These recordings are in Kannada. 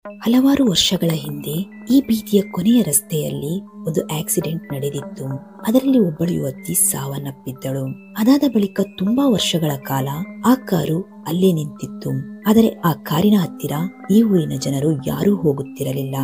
ಹಲವಾರು ವರ್ಷಗಳ ಹಿಂದೆ ಈ ಬೀದಿಯ ಕೊನೆಯ ರಸ್ತೆಯಲ್ಲಿ ಒಂದು ಆಕ್ಸಿಡೆಂಟ್ ನಡೆದಿತ್ತು. ಅದರಲ್ಲಿ ಒಬ್ಬಳು ಯುವತಿ ಸಾವನ್ನಪ್ಪಿದ್ದಳು. ಅದಾದ ಬಳಿಕ ತುಂಬಾ ವರ್ಷಗಳ ಕಾಲ ಆ ಕಾರು ಅಲ್ಲೇ ನಿಂತಿತ್ತು. ಆದರೆ ಆ ಕಾರಿನ ಹತ್ತಿರ ಈ ಊರಿನ ಜನರು ಯಾರೂ ಹೋಗುತ್ತಿರಲಿಲ್ಲ.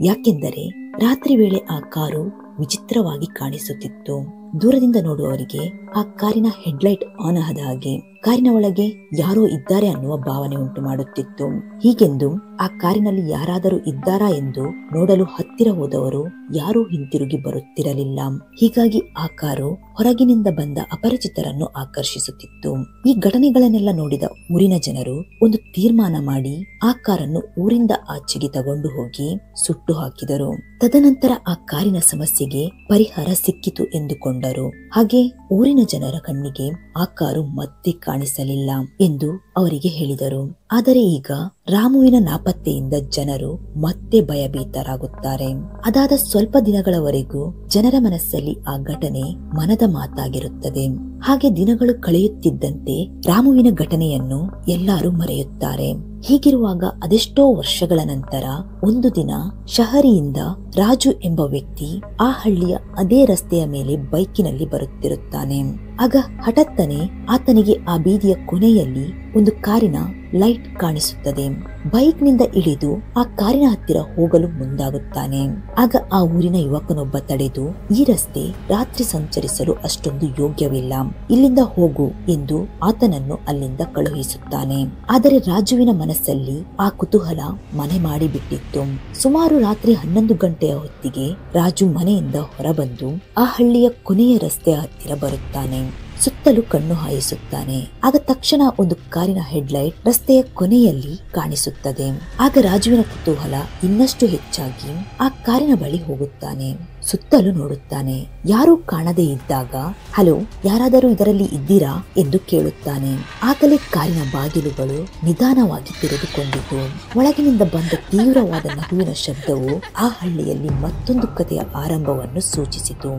ಯಾಕೆಂದರೆ ರಾತ್ರಿ ವೇಳೆ ಆ ಕಾರು ವಿಚಿತ್ರವಾಗಿ ಕಾಣಿಸುತ್ತಿತ್ತು. ದೂರದಿಂದ ನೋಡುವವರಿಗೆ ಆ ಕಾರಿನ ಹೆಡ್ಲೈಟ್ ಆನ್ ಆದ ಹಾಗೆ ಕಾರಿನ ಒಳಗೆ ಯಾರೋ ಇದ್ದಾರೆ ಅನ್ನುವ ಭಾವನೆ ಉಂಟು ಮಾಡುತ್ತಿತ್ತು. ಹೀಗೆಂದು ಆ ಕಾರಿನಲ್ಲಿ ಯಾರಾದರೂ ಇದ್ದಾರಾ ಎಂದು ನೋಡಲು ಹತ್ತಿರ ಹೋದವರು ಯಾರೂ ಹಿಂತಿರುಗಿ ಬರುತ್ತಿರಲಿಲ್ಲ. ಹೀಗಾಗಿ ಆ ಕಾರು ಹೊರಗಿನಿಂದ ಬಂದ ಅಪರಿಚಿತರನ್ನು ಆಕರ್ಷಿಸುತ್ತಿತ್ತು. ಈ ಘಟನೆಗಳನ್ನೆಲ್ಲ ನೋಡಿದ ಊರಿನ ಜನರು ಒಂದು ತೀರ್ಮಾನ ಮಾಡಿ ಆ ಕಾರನ್ನು ಊರಿಂದ ಆಚೆಗೆ ತಗೊಂಡು ಹೋಗಿ ಸುಟ್ಟು ಹಾಕಿದರು. ತದನಂತರ ಆ ಕಾರಿನ ಸಮಸ್ಯೆಗೆ ಪರಿಹಾರ ಸಿಕ್ಕಿತು ಎಂದುಕೊಂಡರು. ಹಾಗೆ ಊರಿನ ಜನರ ಕಣ್ಣಿಗೆ ಆ ಕಾರು ಮತ್ತೆ ಕಾಣಿಸಲಿಲ್ಲ ಎಂದು ಅವರಿಗೆ ಹೇಳಿದರು. ಆದರೆ ಈಗ ರಾಮುವಿನ ನಾಪತ್ತೆಯಿಂದ ಜನರು ಮತ್ತೆ ಭಯಭೀತರಾಗುತ್ತಾರೆ. ಅದಾದ ಸ್ವಲ್ಪ ದಿನಗಳವರೆಗೂ ಜನರ ಮನಸ್ಸಲ್ಲಿ ಆ ಘಟನೆ ಮನದ ಮಾತಾಗಿರುತ್ತದೆ. ಹಾಗೆ ದಿನಗಳು ಕಳೆಯುತ್ತಿದ್ದಂತೆ ರಾಮುವಿನ ಘಟನೆಯನ್ನು ಎಲ್ಲರೂ ಮರೆಯುತ್ತಾರೆ. ಹೀಗಿರುವಾಗ ಅದೆಷ್ಟೋ ವರ್ಷಗಳ ನಂತರ ಒಂದು ದಿನ ಶಹರಿಯಿಂದ ರಾಜು ಎಂಬ ವ್ಯಕ್ತಿ ಆ ಹಳ್ಳಿಯ ಅದೇ ರಸ್ತೆಯ ಮೇಲೆ ಬೈಕಿನಲ್ಲಿ ಬರುತ್ತಿರುತ್ತಾನೆ. ಆಗ ಹಠಾತ್ತನೆ ಆತನಿಗೆ ಆ ಬೀದಿಯ ಕೊನೆಯಲ್ಲಿ ಒಂದು ಕಾರಿನ ಲೈಟ್ ಕಾಣಿಸುತ್ತದೆ. ಬೈಕ್ ನಿಂದ ಇಳಿದು ಆ ಕಾರಿನ ಹತ್ತಿರ ಹೋಗಲು ಮುಂದಾಗುತ್ತಾನೆ. ಆಗ ಆ ಊರಿನ ಯುವಕನೊಬ್ಬ ತಡೆದು, ಈ ರಸ್ತೆ ರಾತ್ರಿ ಸಂಚರಿಸಲು ಅಷ್ಟೊಂದು ಯೋಗ್ಯವಿಲ್ಲ, ಇಲ್ಲಿಂದ ಹೋಗು ಎಂದು ಆತನನ್ನು ಅಲ್ಲಿಂದ ಕಳುಹಿಸುತ್ತಾನೆ. ಆದರೆ ರಾಜುವಿನ ಮನಸ್ಸಲ್ಲಿ ಆ ಕುತೂಹಲ ಮನೆ ಮಾಡಿಬಿಟ್ಟಿತ್ತು. ಸುಮಾರು ರಾತ್ರಿ 11 ಗಂಟೆಯ ಹೊತ್ತಿಗೆ ರಾಜು ಮನೆಯಿಂದ ಹೊರಬಂದು ಆ ಹಳ್ಳಿಯ ಕೊನೆಯ ರಸ್ತೆಯ ಹತ್ತಿರ ಬರುತ್ತಾನೆ. ಸುತ್ತಲೂ ಕಣ್ಣು ಹಾಯಿಸುತ್ತಾನೆ. ಆಗ ತಕ್ಷಣ ಒಂದು ಕಾರಿನ ಹೆಡ್ಲೈಟ್ ರಸ್ತೆಯ ಕೊನೆಯಲ್ಲಿ ಕಾಣಿಸುತ್ತದೆ. ಆಗ ರಾಜುವಿನ ಕುತೂಹಲ ಇನ್ನಷ್ಟು ಹೆಚ್ಚಾಗಿ ಆ ಕಾರಿನ ಬಳಿ ಹೋಗುತ್ತಾನೆ. ಸುತ್ತಲೂ ನೋಡುತ್ತಾನೆ. ಯಾರೂ ಕಾಣದೇ ಇದ್ದಾಗ, ಹಲೋ, ಯಾರಾದರೂ ಇದರಲ್ಲಿ ಇದ್ದೀರಾ ಎಂದು ಕೇಳುತ್ತಾನೆ. ಆಗಲೇ ಕಾರಿನ ಬಾಗಿಲುಗಳು ನಿಧಾನವಾಗಿ ತೆರೆದುಕೊಂಡಿತು. ಒಳಗಿನಿಂದ ಬಂದ ತೀವ್ರವಾದ ನಗುವಿನ ಶಬ್ದವು ಆ ಹಳ್ಳಿಯಲ್ಲಿ ಮತ್ತೊಂದು ಕಥೆಯ ಆರಂಭವನ್ನು ಸೂಚಿಸಿತು.